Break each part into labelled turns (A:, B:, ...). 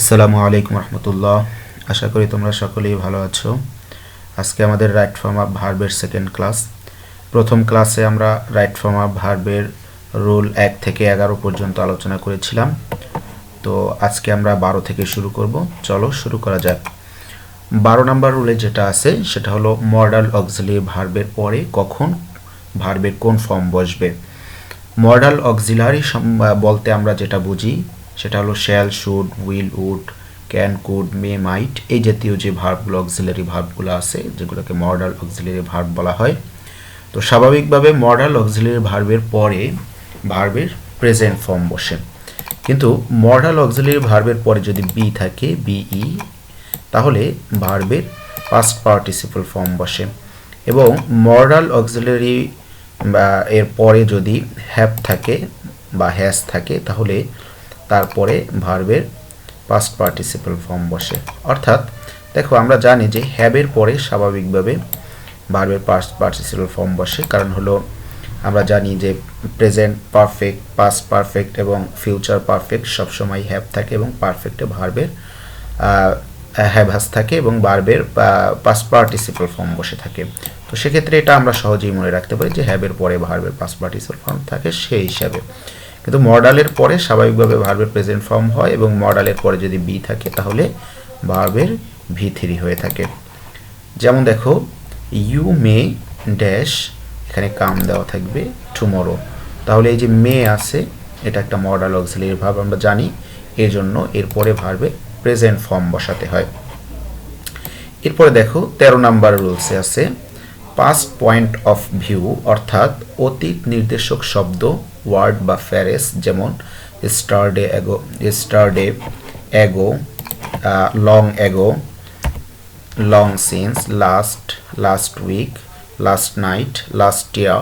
A: আসসালামু আলাইকুম রহমতুল্লাহ। আশা করি তোমরা সকলেই ভালো আছো। আজকে আমাদের রাইট ফর্ম অফ ভার্বের সেকেন্ড ক্লাস। প্রথম ক্লাসে আমরা রাইট ফর্ম অফ ভার্বের রুল 1 থেকে 11 পর্যন্ত আলোচনা করেছিলাম। তো আজকে আমরা 12 থেকে শুরু করব। চলো শুরু করা যাক। 12 নম্বর রুলে যেটা আছে সেটা হলো মডাল অক্সিলারি ভার্বের পরে কখন ভার্বের কোন ফর্ম বসবে। মডাল অক্সিলারি বলতে আমরা যেটা বুঝি সেটা হলো shall, should, will, would, can, could, may, might, এই জাতীয় যে ভার্বগুলো অক্সিলারি ভার্বগুলো আছে যেগুলোকে মডাল অক্সিলারি ভার্ব বলা হয়। তো স্বাভাবিকভাবে মডাল অক্সিলারি ভার্বের পরে ভার্বের প্রেজেন্ট ফর্ম বসে, কিন্তু মডাল অক্সিলারি ভার্বের পরে যদি বি থাকে, বিই, তাহলে ভার্বের পাস্ট পার্টিসিপল ফর্ম বসে। এবং মডাল অক্সিলারি এর পরে যদি হ্যাভ থাকে বা হ্যাজ থাকে তাহলে তারপরে ভার্বের পাস্ট পার্টিসিপল ফর্ম বসে। অর্থাৎ দেখো, আমরা জানি যে হ্যাভের পরে স্বাভাবিকভাবে ভার্বের পাস্ট পার্টিসিপল ফর্ম বসে, কারণ হলো আমরা জানি যে প্রেজেন্ট পারফেক্ট, পাস্ট পারফেক্ট এবং ফিউচার পারফেক্ট সবসময় হ্যাভ থাকে এবং পারফেক্টে ভার্বের হ্যাভ হ্যাজ থাকে এবং ভার্বের পাস্ট পার্টিসিপল ফর্ম বসে থাকে। তো সেক্ষেত্রে এটা আমরা সহজেই মনে রাখতে পারি যে হ্যাভের পরে ভার্বের পাস্ট পার্টিসিপল ফর্ম থাকে সেই হিসাবে। কিন্তু মডালের পরে স্বাভাবিকভাবে ভার্বের প্রেজেন্ট ফর্ম হয় এবং মডালের পরে যদি বি থাকে তাহলে ভার্বের V3 হয়ে থাকে। যেমন দেখো, ইউ মে ড্যাশ, এখানে কাম দেওয়া থাকবে টুমরো, তাহলে এই যে মে আছে এটা একটা মডাল অক্সিলারি ভার্ব আমরা জানি, এর জন্য এরপরে ভার্বের প্রেজেন্ট ফর্ম বসাতে হয়। এরপরে দেখো 13 নাম্বার রুলসে আছে পাস্ট পয়েন্ট অফ ভিউ, অর্থাৎ অতীত নির্দেশক শব্দ, ওয়ার্ড বা ফ্রেজ, যেমন স্টারডে ago, long ago, long since, last week, last night, last year,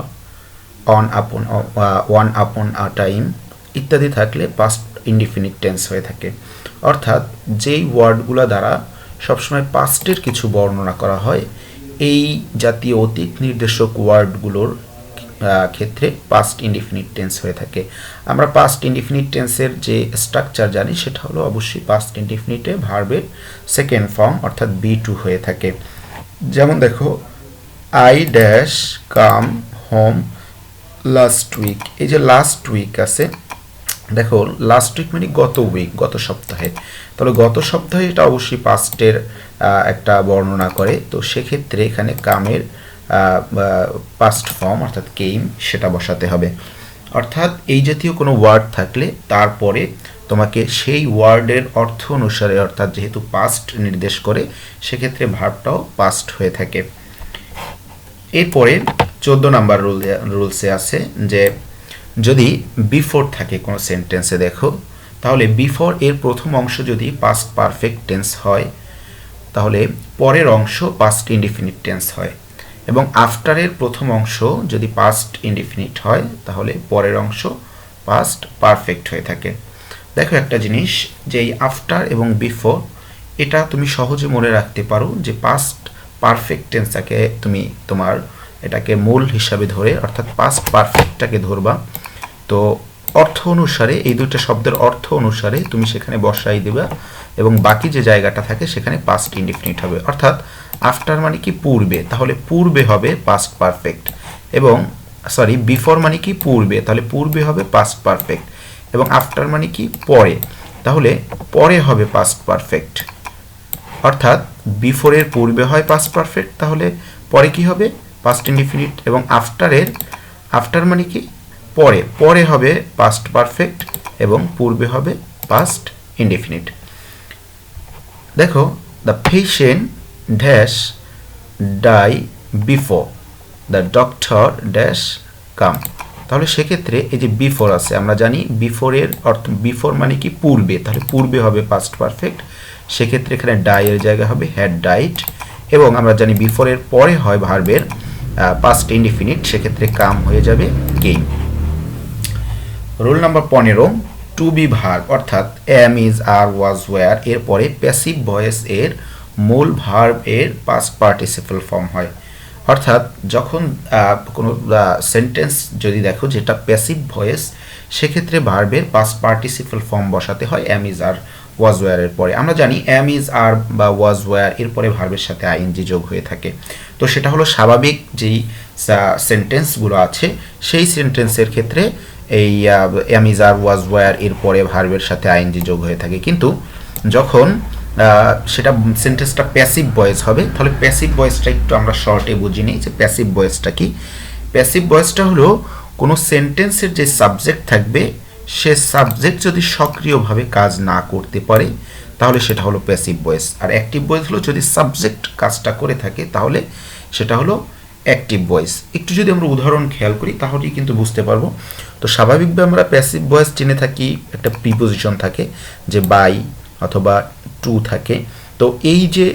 A: one upon a time ইত্যাদি থাকলে পাস্ট ইনডিফিনিট টেন্স হয়ে থাকে। অর্থাৎ যেই ওয়ার্ডগুলো দ্বারা সবসময় পাস্টের কিছু বর্ণনা করা হয়, এই জাতীয় অতীত নির্দেশক ওয়ার্ডগুলোর ক্ষেত্রে পাস্ট ইনডিফিনিট টেন্স হয়ে থাকে। আমরা পাস্ট ইনডিফিনিট টেন্সের যে স্ট্রাকচার জানি সেটা হলো অবশ্যই পাস্ট ইনডিফিনিটে ভার্বের সেকেন্ড ফর্ম অর্থাৎ B2 হয়ে থাকে। যেমন দেখো, I dash come home last week, এই যে লাস্ট উইক আছে, দেখো লাস্ট উইক মানে গত উইক, গত সপ্তাহে, তাহলে গত সপ্তাহে এটা অবশ্যই পাস্টের একটা বর্ণনা করে। তো সেক্ষেত্রে এখানে কামের পাস্ট ফর্ম অর্থাৎ কেইম সেটা বসাতে হবে। অর্থাৎ এই জাতীয় কোনো ওয়ার্ড থাকলে তারপরে তোমাকে সেই ওয়ার্ডের অর্থ অনুসারে, অর্থাৎ যেহেতু পাস্ট নির্দেশ করে সেক্ষেত্রে ভার্বটাও পাস্ট হয়ে থাকে। এরপরে 14 নাম্বার রুলসে আছে যে যদি বিফোর থাকে কোনো সেন্টেন্সে, দেখো তাহলে বিফোর এর প্রথম অংশ যদি পাস্ট পারফেক্ট টেন্স হয় তাহলে পরের অংশ পাস্ট ইনডিফিনিট টেন্স হয়, এবং আফটারের প্রথম অংশ যদি পাস্ট ইনডিফিনিট হয় তাহলে পরের অংশ পাস্ট পারফেক্ট হয়ে থাকে। দেখো একটা জিনিস, যে এই আফটার এবং বিফোর এটা তুমি সহজে মনে রাখতে পারো যে পাস্ট পারফেক্ট টেন্সটাকে তুমি তোমার এটাকে মূল হিসাবে ধরে, অর্থাৎ পাস্ট পারফেক্টটাকে ধরবা। তো অর্থ অনুসারে এই দুইটা শব্দের অর্থ অনুসারে তুমি সেখানে বসাই দেবা এবং বাকি যে জায়গাটা থাকে সেখানে পাস্ট ইনডিফিনিট হবে। অর্থাৎ আফটার মানে কি পূর্বে, তাহলে পূর্বে হবে পাস্ট পারফেক্ট, এবং বিফোর মানে কি পূর্বে, তাহলে পূর্বে হবে পাস্ট পারফেক্ট, এবং আফটার মানে কি পরে, তাহলে পরে হবে পাস্ট পারফেক্ট। অর্থাৎ বিফোরের পূর্বে হয় পাস্ট পারফেক্ট, তাহলে পরে কি হবে পাস্ট ইনডিফিনিট, এবং আফটার মানে কি পরে, পরে হবে পাস্ট পারফেক্ট এবং পূর্বে হবে পাস্ট ইনডিফিনিট। দেখো, the patient dash die before the doctor dash come, তাহলে সেক্ষেত্রে এই যে বিফোর আছে, আমরা জানি বিফোরের অর্থ, বিফোর মানে কি পূর্বে, তাহলে পূর্বে হবে পাস্ট পারফেক্ট, সেক্ষেত্রে এখানে ডাই এর জায়গা হবে হ্যাড ডাইড, এবং আমরা জানি বিফোরের পরে হয় ভার্বের পাস্ট ইনডিফিনিট, সেক্ষেত্রে কাম হয়ে যাবে came. Rule number 15 to be verb, অর্থাৎ am, is, are, was, were এর পরে প্যাসিভ ভয়েস এর মূল ভার্ব এর পাস্ট পার্টিসিপল ফর্ম হয়। অর্থাৎ যখন কোনো সেন্টেন্স যদি দেখো যেটা প্যাসিভ ভয়েস, সেক্ষেত্রে ভার্বের পাস্ট পার্টিসিপল ফর্ম বসাতে হয় am is are was were এর পরে। আমরা জানি অ্যাম ইজ আর বা ওয়াজ ওয়্যার এর পরে ভার্বের সাথে আইএনজি যোগ হয়ে থাকে। তো সেটা হলো স্বাভাবিক যেই সেন্টেন্সগুলো আছে সেই সেন্টেন্সের ক্ষেত্রে এই am is are was were এর পরে ভার্বের সাথে আইএনজি যোগ হয়ে থাকে। কিন্তু যখন সেটা সেন্টেন্সটা প্যাসিভ ভয়েস হবে, তাহলে প্যাসিভ ভয়েসটা একটু আমরা শর্টে বুঝি নিই যে প্যাসিভ ভয়েসটা কি। প্যাসিভ ভয়েসটা হলো কোনো সেন্টেন্সের যে সাবজেক্ট থাকবে সে সাবজেক্ট যদি সক্রিয়ভাবে কাজ না করতে পারে তাহলে সেটা হলো প্যাসিভ ভয়েস। আর অ্যাক্টিভ ভয়েস হলো যদি সাবজেক্ট কাজটা করে থাকে তাহলে সেটা হলো অ্যাক্টিভ ভয়েস। একটু যদি আমরা উদাহরণ খেয়াল করি তাহলেই কিন্তু বুঝতে পারবো। তো স্বাভাবিকভাবে আমরা প্যাসিভ ভয়েস চিনে থাকি একটা প্রিপোজিশন থাকে যে বাই অথবা টু থাকে। তো এই যে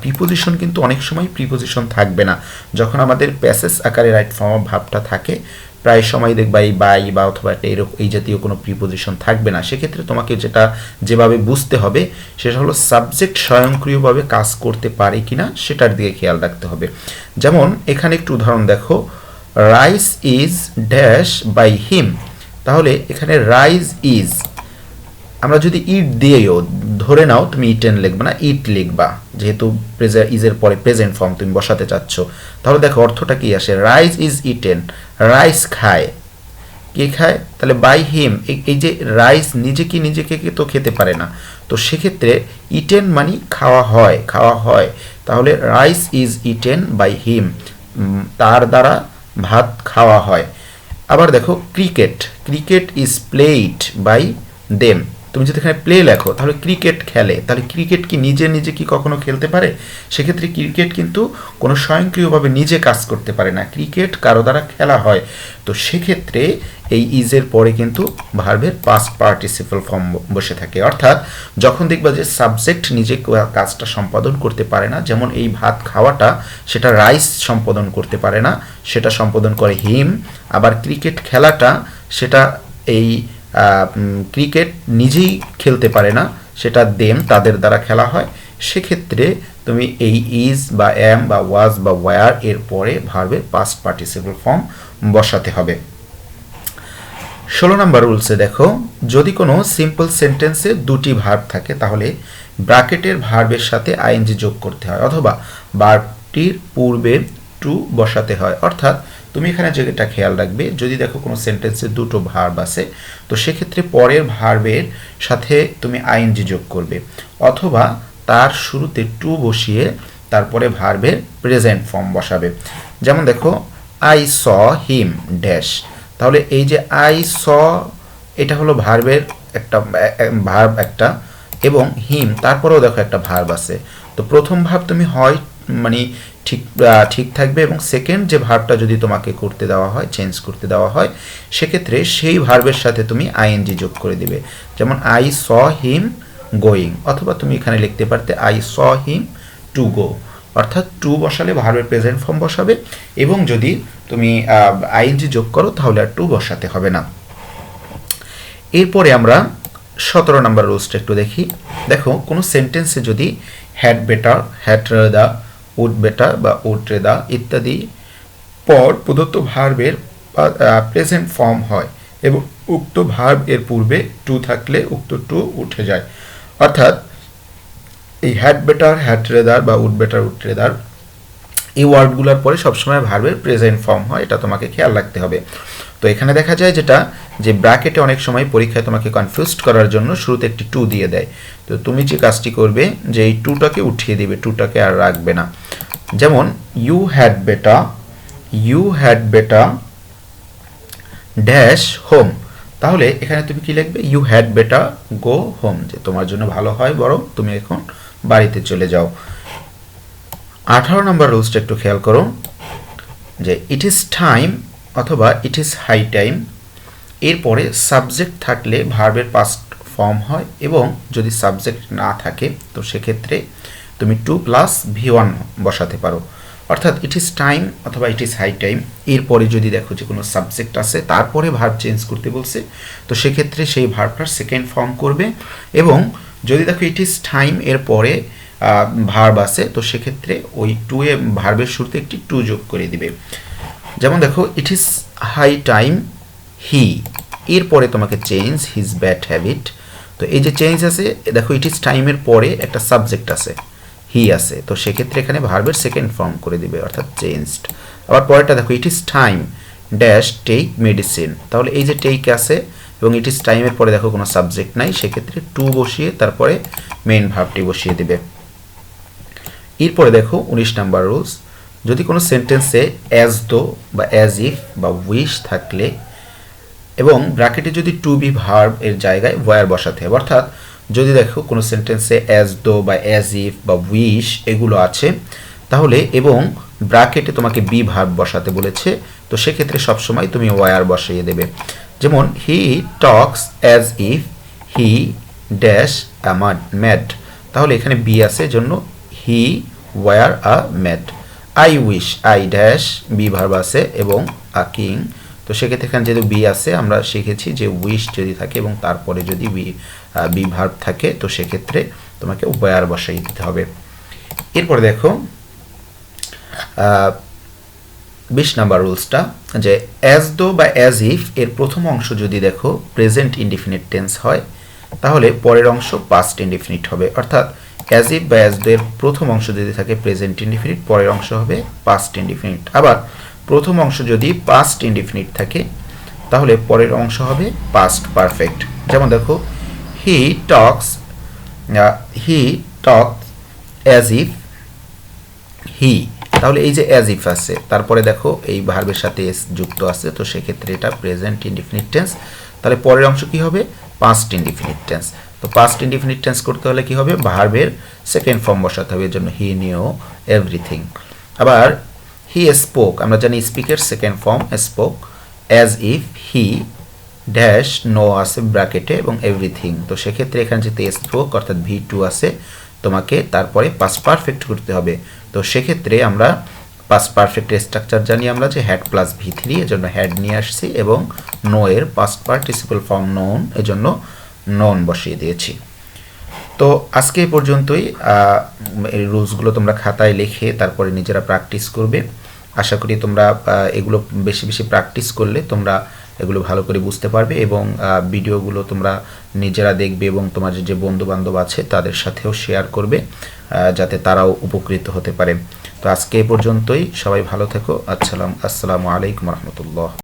A: প্রিপোজিশন কিন্তু অনেক সময় প্রিপোজিশন থাকবে না যখন আমাদের প্যাসেজ আকারে রাইট ফর্ম অফ ভার্বটা থাকে। প্রায় সময় দেখবা এই বাই বা অথবা একটা এরকম এই জাতীয় কোনো প্রিপোজিশন থাকবে না। সেক্ষেত্রে তোমাকে যেটা যেভাবে বুঝতে হবে সেটা হলো সাবজেক্ট স্বয়ংক্রিয়ভাবে কাজ করতে পারে কিনা সেটার দিকে খেয়াল রাখতে হবে। যেমন এখানে একটু উদাহরণ দেখো, rice is dash by him. তাহলে এখানে রাইস ইজ আমরা যদি ইট দিয়েও ধরে নাও তুমি ইটেন লিখবা না, ইট লিখবা, যেহেতু ইজের পরে প্রেজেন্ট ফর্ম তুমি বসাতে চাচ্ছ। তাহলে দেখো অর্থটা কি আসে, রাইস ইজ ইটেন, রাইস খায়, কে খায়, তাহলে বাই হিম। এই যে রাইস নিজেকে তো খেতে পারে না, তো সেক্ষেত্রে ইটেন মানে খাওয়া হয়, খাওয়া হয়। তাহলে rice is eaten by him, তার দ্বারা ভাত খাওয়া হয়। আবার দেখো cricket, cricket is played by them. তুমি যদি এখানে প্লে লেখো তাহলে ক্রিকেট খেলে, তাহলে ক্রিকেট কি নিজে কি কখনো খেলতে পারে? সেক্ষেত্রে ক্রিকেট কিন্তু কোনো স্বয়ংক্রিয়ভাবে নিজে কাজ করতে পারে না, ক্রিকেট কারো দ্বারা খেলা হয়। তো সেক্ষেত্রে এই ইজের পরে কিন্তু ভার্বের পাস্ট পার্টিসিপল ফর্ম বসে থাকে। অর্থাৎ যখন দেখবা যে সাবজেক্ট নিজে কাজটা সম্পাদন করতে পারে না, যেমন এই ভাত খাওয়াটা সেটা রাইস সম্পাদন করতে পারে না, সেটা সম্পাদন করে হিম। আবার ক্রিকেট খেলাটা সেটা এই ক্রিকেট নিজেই খেলতে পারে না, সেটা দেম তাদের দ্বারা খেলা হয়। সেক্ষেত্রে তুমি এই ইজ বা এম বা ওয়াজ বা ওয়্যার এর পরে ভার্বের পাস্ট পার্টিসিপল ফর্ম বসাতে হবে। 16 নম্বর রুলসে দেখো, যদি কোনো সিম্পল সেন্টেন্সে দুটি ভার্ব থাকে তাহলে ব্র্যাকেটের ভার্বের সাথে আইএনজি যোগ করতে হয় অথবা ভার্বটির পূর্বে টু বসাতে হয়। অর্থাৎ তুমি এখানে যেটা খেয়াল রাখবে, যদি দেখো কোনো সেন্টেন্সে দুটো ভার্ব আছে তো সেক্ষেত্রে পরের ভার্বের সাথে তুমি আইএনজি যোগ করবে অথবা তার শুরুতে টু বসিয়ে তারপরে ভার্বের প্রেজেন্ট ফর্ম বসাবে। যেমন দেখো আই স হিম ড্যাশ, তাহলে এই যে আই স এটা হলো ভার্বের একটা ভার্ব একটা, এবং হিম তারপরেও দেখো একটা ভার্ব আছে। তো প্রথম ভার্ব তুমি হয় মানে ঠিক থাকবে, এবং সেকেন্ড যে ভার্বটা যদি তোমাকে করতে দেওয়া হয়, চেঞ্জ করতে দেওয়া হয়, সেক্ষেত্রে সেই ভার্বের সাথে তুমি আইএনজি যোগ করে দিবে। যেমন আই স হিম গোয়িং, অথবা তুমি এখানে লিখতে পারতে I saw him to go. অর্থাৎ টু বসালে ভার্বের প্রেজেন্ট ফর্ম বসাবে, এবং যদি তুমি আইএনজি যোগ করো তাহলে আর টু বসাতে হবে না। এরপরে আমরা 17 নম্বর রুলসটা একটু দেখি। দেখো কোনো সেন্টেন্সে যদি had better, had rather, would better বা উড রেদা ইত্যাদি পর প্রদত্ত ভার্বের প্রেজেন্ট ফর্ম হয় এবং উক্ত ভার্ব এর পূর্বে টু থাকলে উক্ত টু উঠে যায়। অর্থাৎ এই হ্যাড বেটার, হ্যাড রেদার বা উড বেটার, উড রেদার এই ওয়ার্ডগুলোর পরে সবসময় ভার্বের প্রেজেন্ট ফর্ম হয়, এটা তোমাকে খেয়াল রাখতে হবে। তো এখানে দেখা যায় যেটা যে ব্র্যাকেটে অনেক সময় পরীক্ষায় তোমাকে কনফিউজড করার জন্য শুরুতে একটি টু দিয়ে দেয়। তো তুমি যে কাজটি করবে যে এই টুটাকে উঠিয়ে দিবে, টুটাকে আর রাখবে না। যেমন ইউ হ্যাড বেটা ড্যাশ হোম, তাহলে এখানে তুমি কি লিখবে, ইউ হ্যাড বেটা গো হোম, যে তোমার জন্য ভালো হয় বরং তুমি এখন বাড়িতে চলে যাও। 18 নম্বর রুলসটা একটু খেয়াল করো যে ইট ইজ টাইম অথবা ইট ইজ হাই টাইম এরপরে সাবজেক্ট থাকলে ভার্বের পাস্ট ফর্ম হয়, এবং যদি সাবজেক্ট না থাকে তো সেক্ষেত্রে তুমি 2 + V1 বসাতে পারো। অর্থাৎ ইট ইজ টাইম অথবা ইট ইজ হাই টাইম এরপরে যদি দেখো যে কোনো সাবজেক্ট আছে তারপরে ভার্ব চেঞ্জ করতে বলছে, তো সেক্ষেত্রে সেই ভার্বটার সেকেন্ড ফর্ম করবে, এবং যদি দেখো ইট ইজ টাইম এরপরে ভার্ব আছে তো সেক্ষেত্রে ওই টু এ ভার্বের শুরুতে একটি টু যোগ করে দিবে। যেমন দেখো it is high time he এরপরে তোমাকে চেঞ্জ হিজ ব্যাড হ্যাবিট। তো এই যে চেঞ্জ আছে, দেখো ইট ইজ টাইমের পরে একটা সাবজেক্ট আছে, হি আছে, তো সেক্ষেত্রে এখানে ভার্বের সেকেন্ড ফর্ম করে দিবে, অর্থাৎ চেঞ্জড। আবার পরেরটা দেখো, it is time dash take medicine. তাহলে এই যে টেক আছে এবং ইট ইজ টাইমের পরে দেখো কোনো সাবজেক্ট নাই, সেক্ষেত্রে টু বসিয়ে তারপরে মেইন ভার্বটি বসিয়ে দিবে। এরপরে দেখো 19 নাম্বার রুলস, যদি কোনো সেন্টেন্সে অ্যাজ দো বা অ্যাজ ইফ বা উইশ থাকলে এবং ব্র্যাকেটে যদি টু বি ভার্ব এর জায়গায় ওয়্যার বসাতে হবে, অর্থাৎ যদি দেখো কোনো সেন্টেন্সে অ্যাজ দো বা অ্যাজ ইফ বা উইশ এগুলো আছে তাহলে, এবং ব্র্যাকেটে তোমাকে বি ভার্ব বসাতে বলেছে, তো সেক্ষেত্রে সবসময় তুমি ওয়্যার বসিয়ে দেবে। যেমন he talks as if he dash a mad, তাহলে এখানে বি আছে জন্য he were a mad. I wish, I dash be verb আছে এবং আ কিং, তো সেক্ষেত্রে এখানে যেহেতু বি আছে আমরা শিখেছি যে উইশ যদি থাকে এবং তারপরে যদি বি ভার্ব থাকে তো সেক্ষেত্রে তোমাকে ওয়্যার বসাই দিতে হবে। এরপরে দেখো 20 নাম্বার রুলসটা, যে অ্যাজ দো বা অ্যাজ ইফ এর প্রথম অংশ যদি দেখো প্রেজেন্ট ইনডিফিনিট টেন্স হয় তাহলে পরের অংশ পাস্ট ইনডিফিনিট হবে, অর্থাৎ অ্যাজ ইফ বা অ্যাজ দো এর প্রথম অংশ যদি থাকে প্রেজেন্ট ইনডিফিনিট, পরের অংশ হবে পাস্ট ইনডিফিনিট। আবার প্রথম অংশ যদি পাস্ট ইনডিফিনিট থাকে তাহলে পরের অংশ হবে পাস্ট পারফেক্ট। যেমন দেখো হি টক্স অ্যাজ ইফ হি, তাহলে এই যে অ্যাজ ইফ আছে তারপরে দেখো এই ভার্বের সাথে এস যুক্ত আছে, তো সেক্ষেত্রে এটা প্রেজেন্ট ইনডিফিনিট টেন্স, তাহলে পরের অংশ কি হবে পাস্ট ইনডিফিনিট টেন্স। তো পাস্ট ইনডিফিনিট টেন্স করতে হলে কি হবে, ভার্বের সেকেন্ড ফর্ম বসাতে হবে, এর জন্য হি নিও এভরিথিং। আবার হি স্পোক, আমরা জানি স্পিকের second form spoke, as if he dash no আছে ব্র্যাকেটে এবং এভরিথিং, তো সেক্ষেত্রে এখানে যেতে স্পোক অর্থাৎ ভি2 আছে, তোমাকে তারপরে পাস্ট পারফেক্ট করতে হবে। তো সেক্ষেত্রে আমরা পাস্ট পারফেক্টের স্ট্রাকচার জানি আমরা যে হ্যাড প্লাস ভি3, এজন্য হ্যাড নিয়ে আসছি এবং নো এর পাস্ট পার্টিসিপল ফর্ম নোন, এজন্য নোন বসিয়ে দিয়েছি। তো আজকে এই পর্যন্তই, এই রুলসগুলো তোমরা খাতায় লিখে তারপরে নিজেরা প্র্যাকটিস করবে। আশা করি তোমরা এগুলো বেশি বেশি প্র্যাকটিস করলে তোমরা এগুলো ভালো করে বুঝতে পারবে এবং ভিডিওগুলো তোমরা নিজেরা দেখবে এবং তোমার যে বন্ধু বান্ধব আছে তাদের সাথেও শেয়ার করবে যাতে তারাও উপকৃত হতে পারে। তো আজকে এই পর্যন্তই, সবাই ভালো থেকো। আসসালামু আলাইকুম রহমতুল্লাহ।